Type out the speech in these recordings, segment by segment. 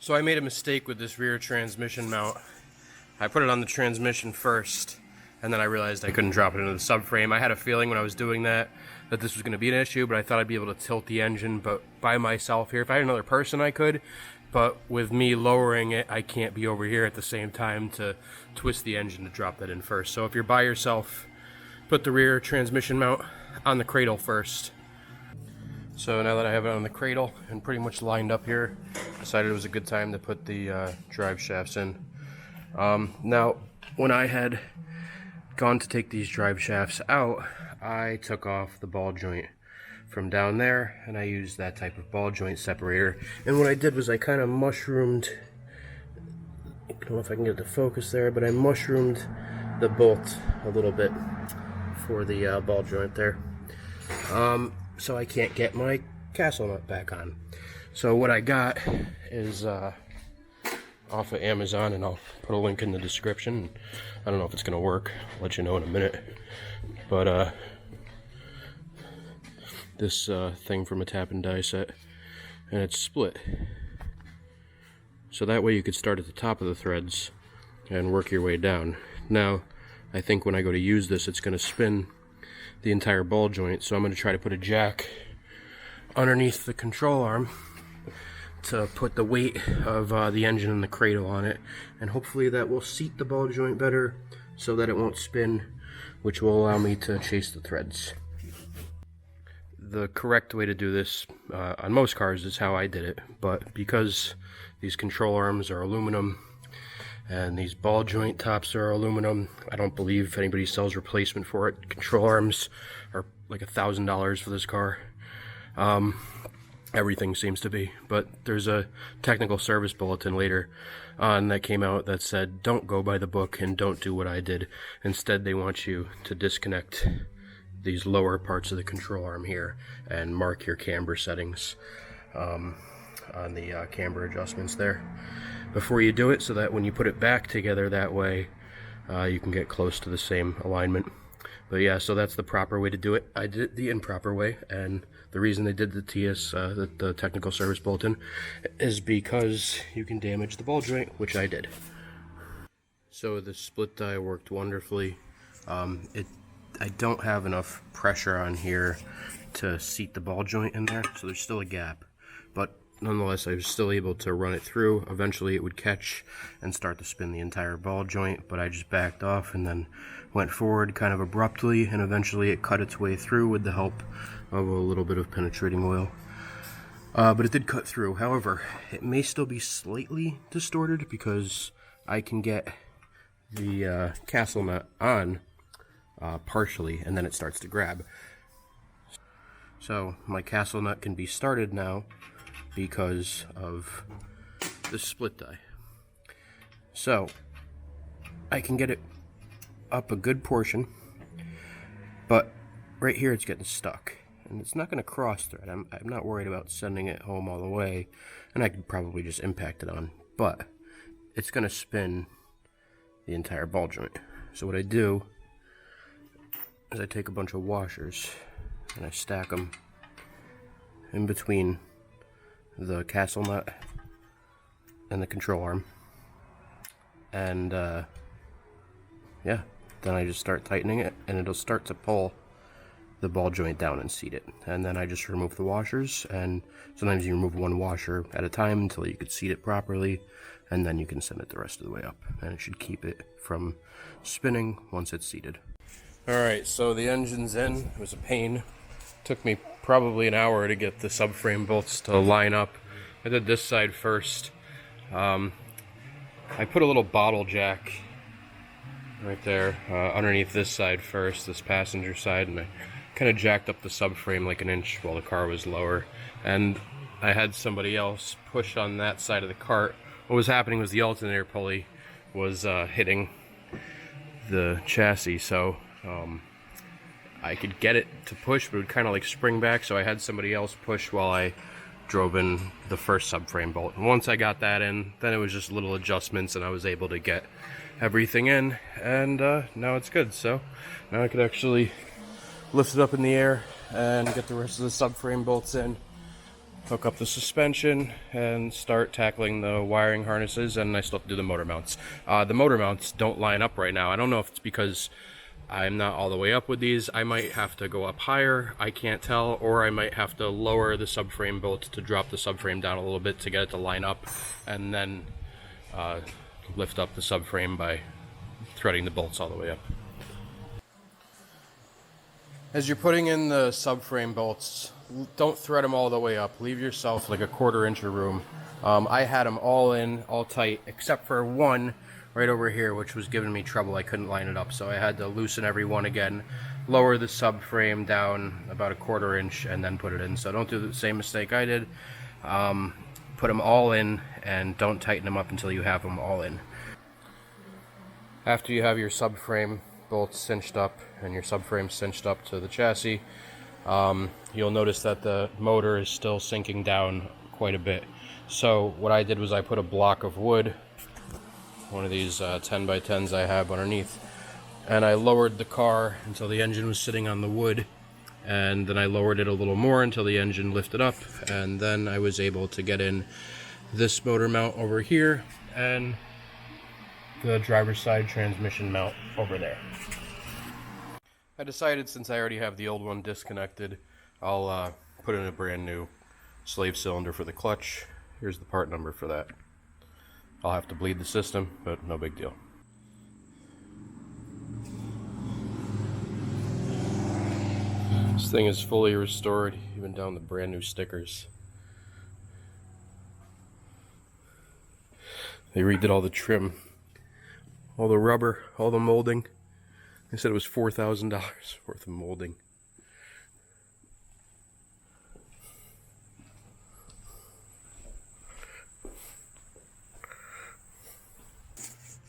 So I made a mistake with this rear transmission mount. I put it on the transmission first, and then I realized I couldn't drop it into the subframe. I had a feeling when I was doing that this was going to be an issue, but I thought I'd be able to tilt the engine but by myself here. If I had another person, I could, but with me lowering it, I can't be over here at the same time to twist the engine to drop that in first. So if you're by yourself, put the rear transmission mount on the cradle first. So now that I have it on the cradle and pretty much lined up here, I decided it was a good time to put the drive shafts in. Now, when I had gone to take these drive shafts out, I took off the ball joint from down there, and I used that type of ball joint separator. And what I did was I kind of mushroomed, I don't know if I can get the focus there, but I mushroomed the bolt a little bit for the ball joint there. So I can't get my castle nut back on. So what I got is off of Amazon, and I'll put a link in the description. I don't know if it's gonna work. I'll let you know in a minute. But this thing from a tap and die set, and it's split. So that way you could start at the top of the threads and work your way down. Now, I think when I go to use this, it's gonna spin the entire ball joint, so I'm gonna try to put a jack underneath the control arm to put the weight of the engine and the cradle on it, and hopefully that will seat the ball joint better so that it won't spin, which will allow me to chase the threads. The correct way to do this on most cars is how I did it, but because these control arms are aluminum and these ball joint tops are aluminum, I don't believe anybody sells replacement for it. Control arms are like $1,000 for this car. Everything seems to be, but there's a technical service bulletin later on that came out that said don't go by the book and don't do what I did. Instead, they want you to disconnect these lower parts of the control arm here and mark your camber settings on the camber adjustments there before you do it, so that when you put it back together that way you can get close to the same alignment. But yeah, so that's the proper way to do it. I did it the improper way, and the reason they did the TS, the technical service bulletin, is because you can damage the ball joint, which I did. So the split die worked wonderfully. I don't have enough pressure on here to seat the ball joint in there, so there's still a gap. But nonetheless, I was still able to run it through. Eventually it would catch and start to spin the entire ball joint, but I just backed off and then went forward kind of abruptly, and eventually it cut its way through with the help of a little bit of penetrating oil. But it did cut through. However, it may still be slightly distorted because I can get the castle nut on partially, and then it starts to grab. So my castle nut can be started now because of the split die. So I can get it up a good portion, but right here it's getting stuck, and it's not going to cross thread. I'm not worried about sending it home all the way, and I could probably just impact it on, but it's going to spin the entire ball joint. So what I do is I take a bunch of washers and I stack them in between the castle nut and the control arm, and yeah, then I just start tightening it, and it'll start to pull the ball joint down and seat it. And then I just remove the washers, and sometimes you remove one washer at a time until you could seat it properly, and then you can send it the rest of the way up, and it should keep it from spinning once it's seated. Alright, so the engine's in. It was a pain. Took me probably an hour to get the subframe bolts to line up. I did this side first. I put a little bottle jack right there underneath this side first, this passenger side, and I kind of jacked up the subframe like an inch while the car was lower, and I had somebody else push on that side of the cart. What was happening was the alternator pulley was hitting the chassis, so I could get it to push, but it would kind of like spring back, so I had somebody else push while I drove in the first subframe bolt. And once I got that in, then it was just little adjustments, and I was able to get everything in, and now it's good. So now I could actually lift it up in the air and get the rest of the subframe bolts in, hook up the suspension, and start tackling the wiring harnesses, and I still have to do the motor mounts. The motor mounts don't line up right now. I don't know if it's because I'm not all the way up with these. I might have to go up higher, I can't tell, or I might have to lower the subframe bolts to drop the subframe down a little bit to get it to line up, and then lift up the subframe by threading the bolts all the way up. As you're putting in the subframe bolts, don't thread them all the way up. Leave yourself like a 1/4 inch of room. I had them all in, all tight, except for one right over here, which was giving me trouble. I couldn't line it up, so I had to loosen every one again, lower the subframe down about a 1/4 inch, and then put it in. So don't do the same mistake I did. Put them all in, and don't tighten them up until you have them all in. After you have your subframe bolts cinched up and your subframe cinched up to the chassis, you'll notice that the motor is still sinking down quite a bit. So what I did was I put a block of wood, one of these 10 by 10s I have underneath, and I lowered the car until the engine was sitting on the wood, and then I lowered it a little more until the engine lifted up, and then I was able to get in this motor mount over here and the driver's side transmission mount over there. I decided, since I already have the old one disconnected, I'll put in a brand new slave cylinder for the clutch. Here's the part number for that. I'll have to bleed the system, but no big deal. This thing is fully restored, even down the brand new stickers. They redid all the trim, all the rubber, all the molding. They said it was $4,000 worth of molding.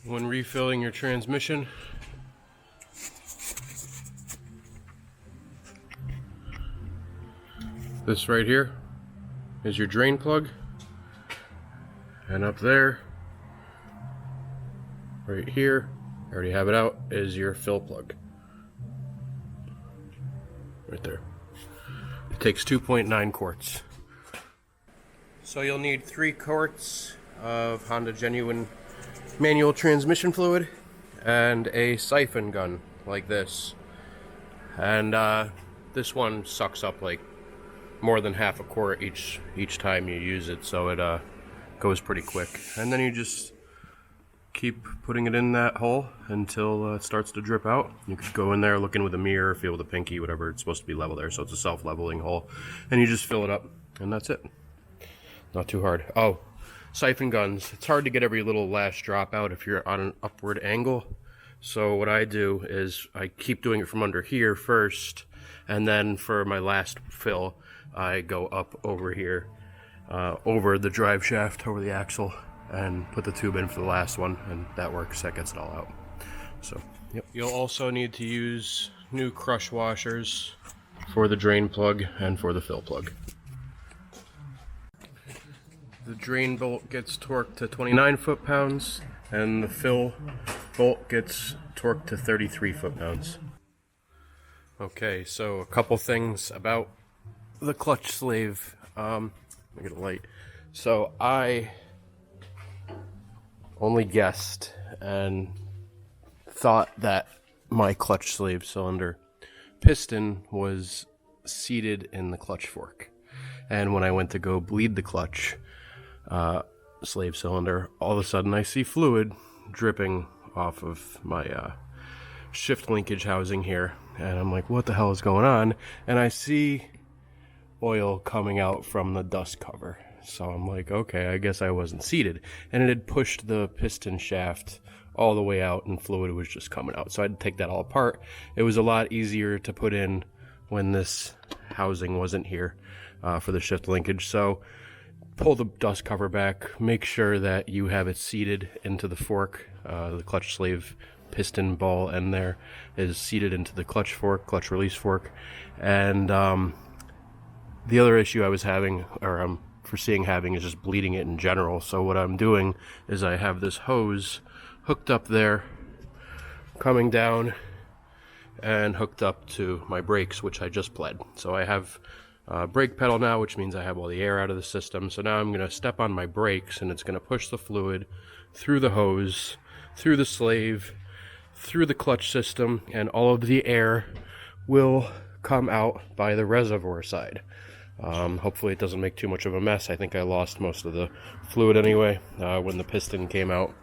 When refilling your transmission, this right here is your drain plug, and up there, right here, I already have it out, is your fill plug. Right there. It takes 2.9 quarts. So you'll need 3 quarts of Honda Genuine manual transmission fluid and a siphon gun like this. And this one sucks up like more than half a quart each time you use it, so it goes pretty quick. And then you just keep putting it in that hole until it starts to drip out. You could go in there, look in with a mirror, feel with a pinky, whatever. It's supposed to be level there, so it's a self-leveling hole. And you just fill it up, and that's it. Not too hard. Oh, siphon guns. It's hard to get every little last drop out if you're on an upward angle. So what I do is I keep doing it from under here first, and then for my last fill, I go up over here, over the drive shaft, over the axle, and put the tube in for the last one, and that works. That gets it all out. So, yep. You'll also need to use new crush washers for the drain plug and for the fill plug. The drain bolt gets torqued to 29 foot-pounds, and the fill bolt gets torqued to 33 foot-pounds. Okay, so a couple things about the clutch sleeve. Let me get a light. So I only guessed and thought that my clutch sleeve cylinder piston was seated in the clutch fork. And when I went to go bleed the clutch slave cylinder, all of a sudden I see fluid dripping off of my shift linkage housing here. And I'm like, what the hell is going on? And I see oil coming out from the dust cover. So I'm like, okay, I guess I wasn't seated. And it had pushed the piston shaft all the way out, and fluid was just coming out. So I had to take that all apart. It was a lot easier to put in when this housing wasn't here for the shift linkage. So pull the dust cover back, make sure that you have it seated into the fork. The clutch sleeve piston ball end there is seated into the clutch fork, clutch release fork. And the other issue I was having, or I'm foreseeing having, is just bleeding it in general. So what I'm doing is I have this hose hooked up there, coming down and hooked up to my brakes, which I just bled. So I have brake pedal now, which means I have all the air out of the system. So now I'm going to step on my brakes, and it's going to push the fluid through the hose, through the slave, through the clutch system, and all of the air will come out by the reservoir side. Hopefully it doesn't make too much of a mess. I think I lost most of the fluid anyway when the piston came out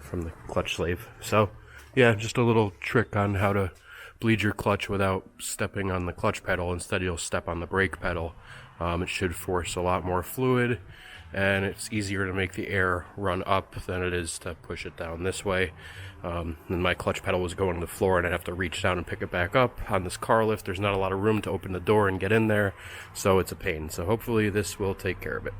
from the clutch slave. So yeah, just a little trick on how to bleed your clutch without stepping on the clutch pedal. Instead, you'll step on the brake pedal. It should force a lot more fluid, and it's easier to make the air run up than it is to push it down this way. And my clutch pedal was going to the floor, and I'd have to reach down and pick it back up. On this car lift, there's not a lot of room to open the door and get in there, so it's a pain. So hopefully this will take care of it.